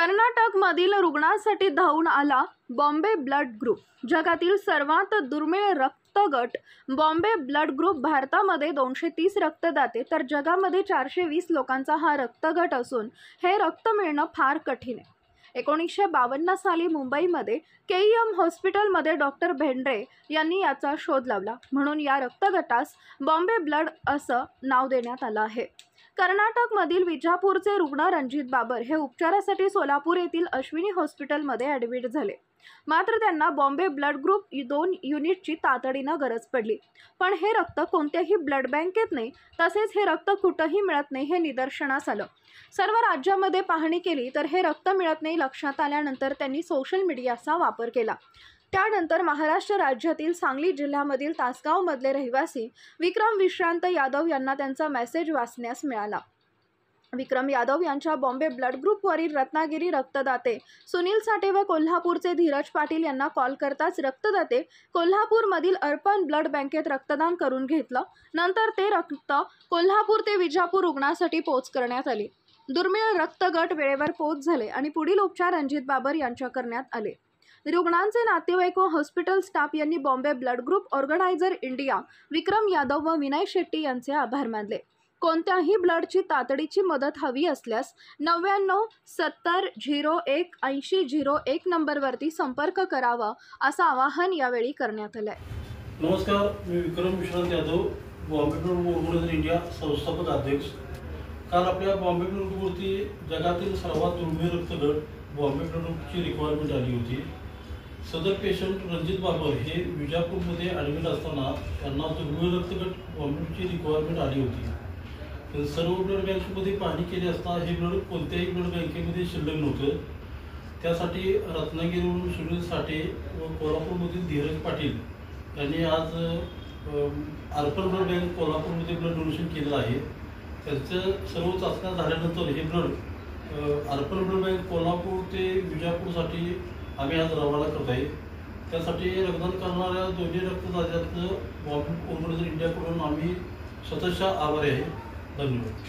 कर्नाटकमधील रुग्णांसाठी धावून आला बॉम्बे ब्लड ग्रुप। जगातील सर्वात दुर्मिळ रक्तगट बॉम्बे ब्लड ग्रुप भारतामध्ये 230 रक्तदाते तर जगामध्ये 420 लोकांचा हा रक्तगट असून हे रक्त मिळणं फार कठीण आहे। 1952 साली मुंबईमध्ये केईएम हॉस्पिटलमध्ये डॉक्टर भेंडरे यांनी याचा शोध लावला, म्हणून या रक्तगटास बॉम्बे ब्लड असं नाव देण्यात आलं आहे। कर्नाटकमधील विजापूरचे रुग्ण रणजित बाबर हे उपचारासाठी सोलापूर येथील अश्विनी हॉस्पिटलमध्ये ॲडमिट झाले, मात्र त्यांना बॉम्बे ब्लड ग्रुप 2 युनिटची तातडीनं गरज पडली। पण हे रक्त कोणत्याही ब्लड बँकेत नाही, तसेच हे रक्त कुठेही मिळत नाही हे निदर्शनास आलं। सर्व राज्यामध्ये पाहणी केली तर हे रक्त मिळत नाही लक्षात आल्यानंतर त्यांनी सोशल मीडियाचा वापर केला। त्यानंतर महाराष्ट्र राज्यातील सांगली जिल्ह्यामधील तासगावमधले रहिवासी विक्रम विश्रांत यादव यांना त्यांचा मेसेज वाचण्यास मिळाला। विक्रम यादव यांच्या बॉम्बे ब्लड ग्रुपवरील रत्नागिरी रक्तदाते सुनील साठे व कोल्हापूरचे धीरज पाटील यांना कॉल करताच रक्तदाते कोल्हापूरमधील अर्पण ब्लड बँकेत रक्तदान करून घेतलं। नंतर ते रक्त कोल्हापूर ते विजापूर रुग्णासाठी पोच करण्यात आले। दुर्मिळ रक्तगट वेळेवर पोच झाले आणि पुढील उपचार रणजित बाबर यांच्या करण्यात आले। रुग्णांचे नातेवाईक व हॉस्पिटल स्टाफ यांनी Bombay blood group organiser India Vikram Yadav व विनय शेट्टी यांचे आभार मानले। कोणत्याही ब्लडची तातडीची मदत हवी असल्यास 99 70 01 80 01 नंबरवरती संपर्क करावा असं आवाहन यावेळी करण्यात आलं आहे। नमस्कार, मी Vikram Vishrant Yadav, Bombay blood organiser India संस्थापक अध्यक्ष। काल आपल्या बॉम्बे ब्लड ग्रुपवरती जगातील सर्वात दुर्मिळ रक्तगट बॉम्बे ब्लड ग्रुपची रिक्वायरमेंट आली होती। सदर पेशंट रणजित बाबर हे विजापूरमध्ये ॲडमिट असताना त्यांना दुर्मिळ रक्तगट बॉम्बेची रिक्वायरमेंट आली होती। तर सर्व ब्लड बँकेमध्ये पाहणी केली असता हे ब्लड कोणत्याही ब्लड बँकेमध्ये शिल्लक नव्हतं। त्यासाठी रत्नागिरीवरून सुनील साठे व कोल्हापूरमधील धीरज पाटील यांनी आज अर्पण ब्लड बँक कोल्हापूरमध्ये ब्लड डोनेशन केलेलं आहे। त्यांचं सर्व चाचण्या झाल्यानंतर हे ब्लड अर्पण ब्लड बँक कोल्हापूर ते विजापूरसाठी आम्ही आज रवाना करत आहे। त्यासाठी रक्तदान करणाऱ्या दोन्ही रक्तदात्यांचं बॉम्बे ऑर्गनायझर इंडियाकडून आम्ही स्वतःच्या आभारी आहे। धन्यवाद।